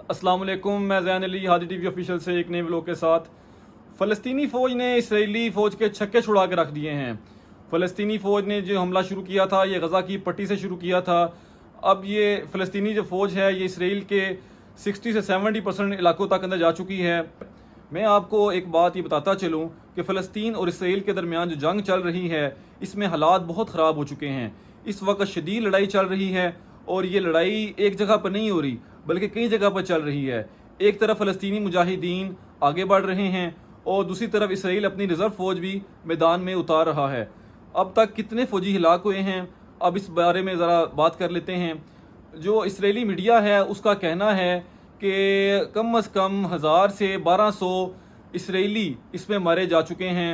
अस्सलाम वालेकुम, मैं ज़ैन अली हादी टीवी ऑफिशियल से एक नए व्लॉग के साथ। फ़लस्तीनी फ़ौज ने इसराइली फ़ौज के छक्के छुड़ा के रख दिए हैं। फ़लस्तीनी फ़ौज ने जो हमला शुरू किया था ये गज़ा की पट्टी से शुरू किया था। अब ये फ़लस्तीनी जो फ़ौज है ये इसराइल के 60 से 70% इलाकों तक अंदर जा चुकी है। मैं आपको एक बात ये बताता चलूँ कि फ़लस्तीन और इसराइल के दरमियान जो जंग चल रही है इसमें हालात बहुत ख़राब हो चुके हैं। इस वक्त शदीद लड़ाई चल रही है और ये लड़ाई एक जगह पर नहीं हो रही बल्कि कई जगह पर चल रही है। एक तरफ फ़लस्तीनी मुजाहिदीन आगे बढ़ रहे हैं और दूसरी तरफ इसराइल अपनी रिज़र्व फ़ौज भी मैदान में उतार रहा है। अब तक कितने फ़ौजी हिलाक हुए हैं अब इस बारे में ज़रा बात कर लेते हैं। जो इसराइली मीडिया है उसका कहना है कि कम अज़ कम 1000 से 1200 इसराइली इसमें मारे जा चुके हैं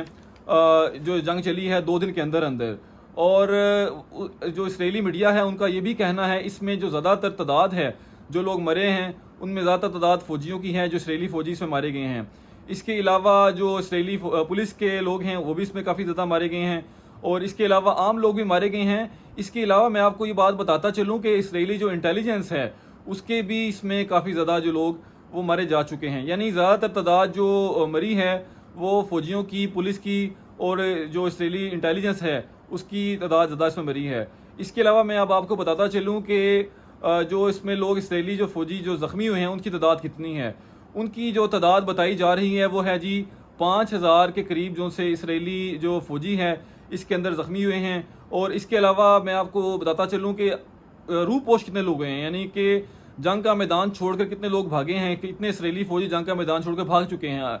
जो जंग चली है 2 दिन के अंदर अंदर। और जो इसराइली मीडिया है उनका ये भी कहना है इसमें जो ज़्यादातर तादाद है जो लोग मरे हैं उनमें ज़्यादातर तादाद फ़ौजियों की है जो इसराइली फ़ौजी इसमें मारे गए हैं। इसके अलावा जो इसराइली पुलिस के लोग हैं वो भी इसमें काफ़ी ज़्यादा मारे गए हैं और इसके अलावा आम लोग भी मारे गए हैं। इसके अलावा मैं आपको ये बात बताता चलूँ कि इसराइली जो इंटेलिजेंस है उसके भी इसमें काफ़ी ज़्यादा जो लोग वो मारे जा चुके हैं। यानी ज़्यादातर तादाद जो मरी है वो फ़ौजियों की, पुलिस की और जो इसराइली इंटेलिजेंस है उसकी तादाद ज़्यादा इसमें मरी है। इसके अलावा मैं अब आपको बताता चलूँ कि जो इसमें लोग इसराइली जो फ़ौजी जो ज़ख्मी हुए हैं उनकी तादाद कितनी है। उनकी जो तादाद बताई जा रही है वो है जी 5000 के करीब जो से इसराइली जो फ़ौजी है इसके अंदर ज़ख्मी हुए हैं। और इसके अलावा मैं आपको बताता चलूँ कि रूह पोश कितने लोग हैं, यानी कि जंग का मैदान छोड़कर कितने लोग भागे हैं, कि इतने इसराइली फ़ौजी जंग का मैदान छोड़कर भाग चुके हैं।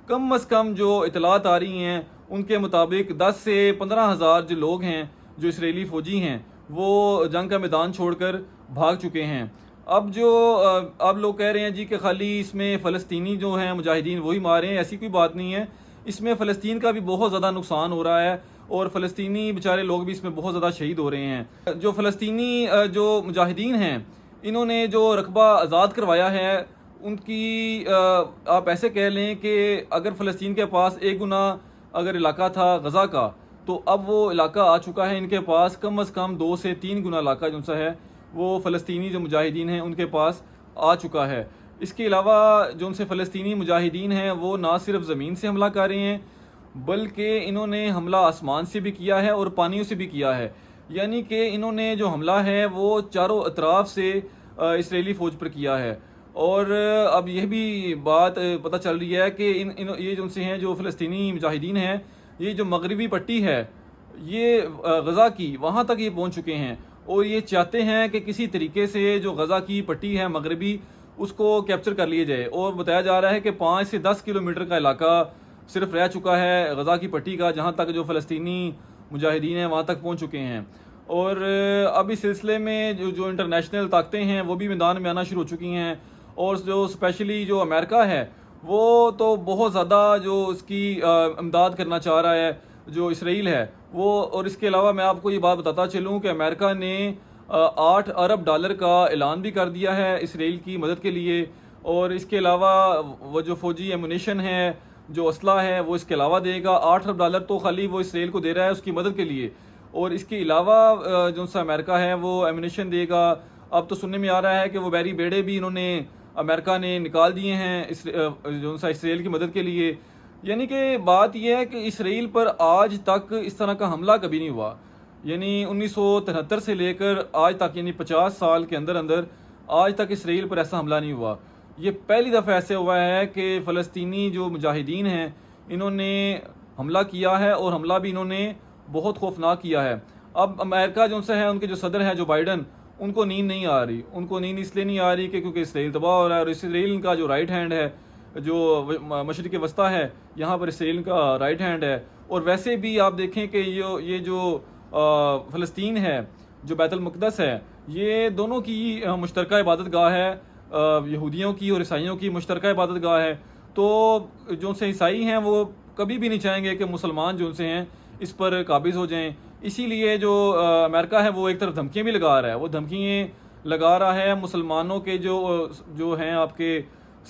कम अज़ कम जो इतलात आ रही हैं उनके मुताबिक 10 से 15,000 जो लोग हैं जो इसराइली फ़ौजी हैं वो जंग का मैदान छोड़कर भाग चुके हैं। अब लोग कह रहे हैं जी कि खाली इसमें फ़लस्तीनी जो हैं मुजाहिदीन वही मारे हैं, ऐसी कोई बात नहीं है। इसमें फ़लस्तीन का भी बहुत ज़्यादा नुकसान हो रहा है और फ़लस्तीनी बेचारे लोग भी इसमें बहुत ज़्यादा शहीद हो रहे हैं। जो फ़लस्तीनी जो मुजाहिदीन हैं इन्होंने जो रकबा आज़ाद करवाया है उनकी आप ऐसे कह लें कि अगर फ़लस्तीन के पास एक गुना अगर इलाका था गज़ा का तो अब वो इलाका आ चुका है इनके पास कम अज़ कम 2 से 3 गुना इलाका जो सा है वो फ़लस्तीनी जो मुजाहिदीन हैं उनके पास आ चुका है। इसके अलावा जो उनसे फ़लस्तीनी मुजाहिदीन हैं वो ना सिर्फ ज़मीन से हमला कर रहे हैं बल्कि इन्होंने हमला आसमान से भी किया है और पानियों से भी किया है। यानी कि इन्होंने जो हमला है वो चारों अतराफ से इसराइली फ़ौज पर किया है। और अब यह भी बात पता चल रही है कि ये जो उनसे हैं जो फ़लस्तीनी मुजाहिदीन हैं ये जो मगरबी पट्टी है ये गज़ा की वहाँ तक ये पहुँच चुके हैं और ये चाहते हैं कि किसी तरीके से जो गज़ा की पट्टी है मगरबी उसको कैप्चर कर लिया जाए। और बताया जा रहा है कि 5 से 10 किलोमीटर का इलाका सिर्फ रह चुका है गज़ा की पट्टी का जहाँ तक जो फ़लस्तीनी मुजाहिदीन हैं वहाँ तक पहुँच चुके हैं। और अब इस सिलसिले में जो इंटरनेशनल ताकतें हैं वो भी मैदान में आना शुरू हो चुकी हैं और जो स्पेशली जो अमेरिका है वो तो बहुत ज़्यादा जो उसकी इमदाद करना चाह रहा है जो इसराइल है वो। और इसके अलावा मैं आपको ये बात बताता चलूँ कि अमेरिका ने 8 अरब डॉलर का ऐलान भी कर दिया है इसराइल की मदद के लिए। और इसके अलावा वो जो फ़ौजी एमुनेशन है जो असला है वो इसके अलावा देगा। 8 अरब डॉलर तो खाली वो इसराइल को दे रहा है उसकी मदद के लिए और इसके अलावा जो सा अमेरिका है वो एमुनेशन देगा। अब तो सुनने में आ रहा है कि वो बैरी बेड़े भी इन्होंने अमेरिका ने निकाल दिए हैं जो सा इसराइल की मदद के लिए। यानी कि बात यह है कि इसराइल पर आज तक इस तरह का हमला कभी नहीं हुआ। यानी 1973 से लेकर आज तक यानी 50 साल के अंदर अंदर आज तक इसराइल पर ऐसा हमला नहीं हुआ। ये पहली दफ़ा ऐसे हुआ है कि फ़लस्तीनी जो मुजाहिदीन हैं इन्होंने हमला किया है और हमला भी इन्होंने बहुत खौफनाक किया है। अब अमेरिका जो उनसे है उनके जो सदर हैं जो बाइडन उनको नींद नहीं आ रही। उनको नींद इसलिए नहीं आ रही कि क्योंकि इसराइल तबाह हो रहा है और इसराइल का जो राइट हैंड है जो मशरिक़ वस्ता है यहाँ पर इसराइल का राइट हैंड है। और वैसे भी आप देखें कि ये जो फ़लस्तीन है जो बैतुल मुक़द्दस है ये दोनों की मुश्तरका इबादत गाह है, यहूदियों की और ईसाइयों की मुश्तरका इबादत गाह है। तो जो उनसे ईसाई हैं वो कभी भी नहीं चाहेंगे कि मुसलमान जो उनसे हैं इस पर काबिज़ हो जाएं। इसीलिए जो अमेरिका है वो एक तरफ धमकियाँ भी लगा रहा है, वो धमकियाँ लगा रहा है मुसलमानों के जो हैं आपके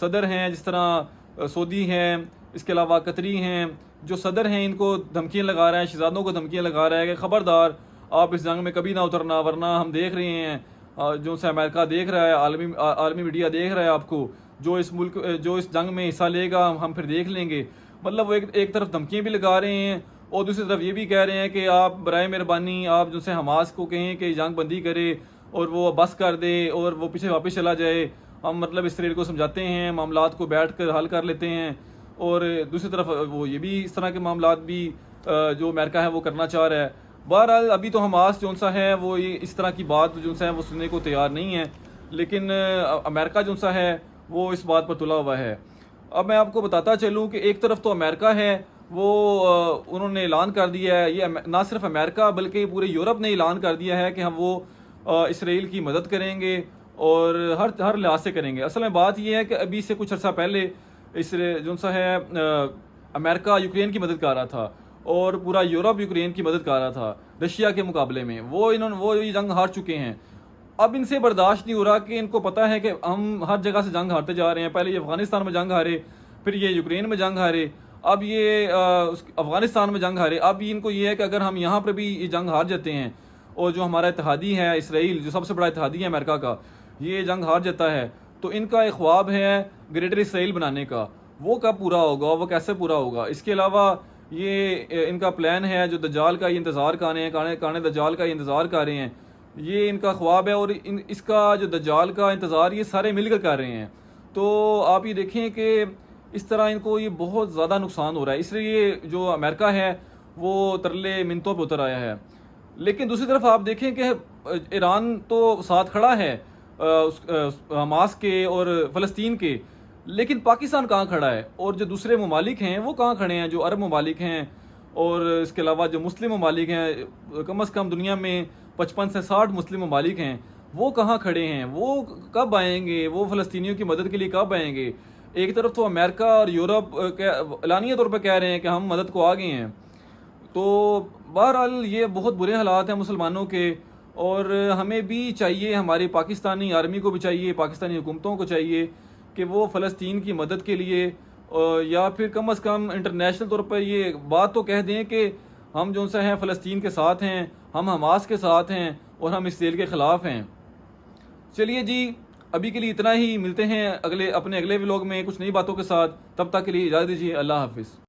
सदर हैं, जिस तरह सऊदी हैं, इसके अलावा कतरी हैं, जो सदर हैं इनको धमकियाँ लगा रहा है, शहजादों को धमकियाँ लगा रहा है कि ख़बरदार आप इस जंग में कभी ना उतरना वरना हम देख रहे हैं جو سے امریکہ دیکھ رہا ہے، عالمی میڈیا دیکھ رہا ہے آپ کو، جو اس ملک جو اس جنگ میں حصہ لے گا ہم پھر دیکھ لیں گے. مطلب وہ ایک طرف دھمکیاں بھی لگا رہے ہیں اور دوسری طرف یہ بھی کہہ رہے ہیں کہ آپ برائے مہربانی آپ جو سے حماس کو کہیں کہ جنگ بندی کرے اور وہ بس کر دے اور وہ پیچھے واپس چلا جائے. ہم مطلب اسرائیل کو سمجھاتے ہیں، معاملات کو بیٹھ کر حل کر لیتے ہیں، اور دوسری طرف وہ یہ بھی اس طرح کے معاملات بھی جو امریکہ ہے وہ کرنا چاہ رہا ہے. بہرحال ابھی تو حماس جو سا ہے وہ اس طرح کی بات جو سا ہے وہ سننے کو تیار نہیں ہے، لیکن امریکہ جو سا ہے وہ اس بات پر تلا ہوا ہے. اب میں آپ کو بتاتا چلوں کہ ایک طرف تو امریکہ ہے، وہ انہوں نے اعلان کر دیا ہے، یہ نہ صرف امریکہ بلکہ پورے یورپ نے اعلان کر دیا ہے کہ ہم وہ اسرائیل کی مدد کریں گے اور ہر لحاظ سے کریں گے. اصل میں بات یہ ہے کہ ابھی سے کچھ عرصہ پہلے جو سا ہے امریکہ یوکرین کی مدد کر رہا تھا اور پورا یورپ یوکرین کی مدد کر رہا تھا رشیا کے مقابلے میں. وہ یہ جنگ ہار چکے ہیں. اب ان سے برداشت نہیں ہو رہا کہ ان کو پتہ ہے کہ ہم ہر جگہ سے جنگ ہارتے جا رہے ہیں. پہلے یہ افغانستان میں جنگ ہارے، پھر یہ یوکرین میں جنگ ہارے، اب یہ افغانستان میں جنگ ہارے. اب ان کو یہ ہے کہ اگر ہم یہاں پر بھی یہ جنگ ہار جاتے ہیں اور جو ہمارا اتحادی ہے اسرائیل، جو سب سے بڑا اتحادی ہے امریکہ کا، یہ جنگ ہار جاتا ہے تو ان کا ایک خواب ہے گریٹر اسرائیل بنانے کا. وہ کب پورا ہوگا، وہ کیسے پورا ہوگا؟ اس کے علاوہ یہ ان کا پلان ہے جو دجال کا یہ انتظار کر رہے ہیں، کانے دجال کا یہ انتظار کر رہے ہیں، یہ ان کا خواب ہے اور اس کا جو دجال کا انتظار یہ سارے مل کر رہے ہیں. تو آپ یہ دیکھیں کہ اس طرح ان کو یہ بہت زیادہ نقصان ہو رہا ہے. اس لیے جو امریکہ ہے وہ ترلے منتوں پہ اتر آیا ہے. لیکن دوسری طرف آپ دیکھیں کہ ایران تو ساتھ کھڑا ہے حماس کے اور فلسطین کے، لیکن پاکستان کہاں کھڑا ہے؟ اور جو دوسرے ممالک ہیں وہ کہاں کھڑے ہیں؟ جو عرب ممالک ہیں اور اس کے علاوہ جو مسلم ممالک ہیں، کم از کم دنیا میں 55 سے 60 مسلم ممالک ہیں، وہ کہاں کھڑے ہیں؟ وہ کب آئیں گے؟ وہ فلسطینیوں کی مدد کے لیے کب آئیں گے؟ ایک طرف تو امریکہ اور یورپ اعلانیہ طور پہ کہہ رہے ہیں کہ ہم مدد کو آگے ہیں. تو بہرحال یہ بہت برے حالات ہیں مسلمانوں کے، اور ہمیں بھی چاہیے، ہماری پاکستانی آرمی کو بھی چاہیے، پاکستانی حکومتوں کو چاہیے کہ وہ فلسطین کی مدد کے لیے یا پھر کم از کم انٹرنیشنل طور پر یہ بات تو کہہ دیں کہ ہم جو سا ہیں فلسطین کے ساتھ ہیں، ہم حماس کے ساتھ ہیں اور ہم اسرائیل کے خلاف ہیں. چلیے جی، ابھی کے لیے اتنا ہی. ملتے ہیں اپنے اگلے ولاگ میں کچھ نئی باتوں کے ساتھ. تب تک کے لیے اجازت دیجیے. اللہ حافظ.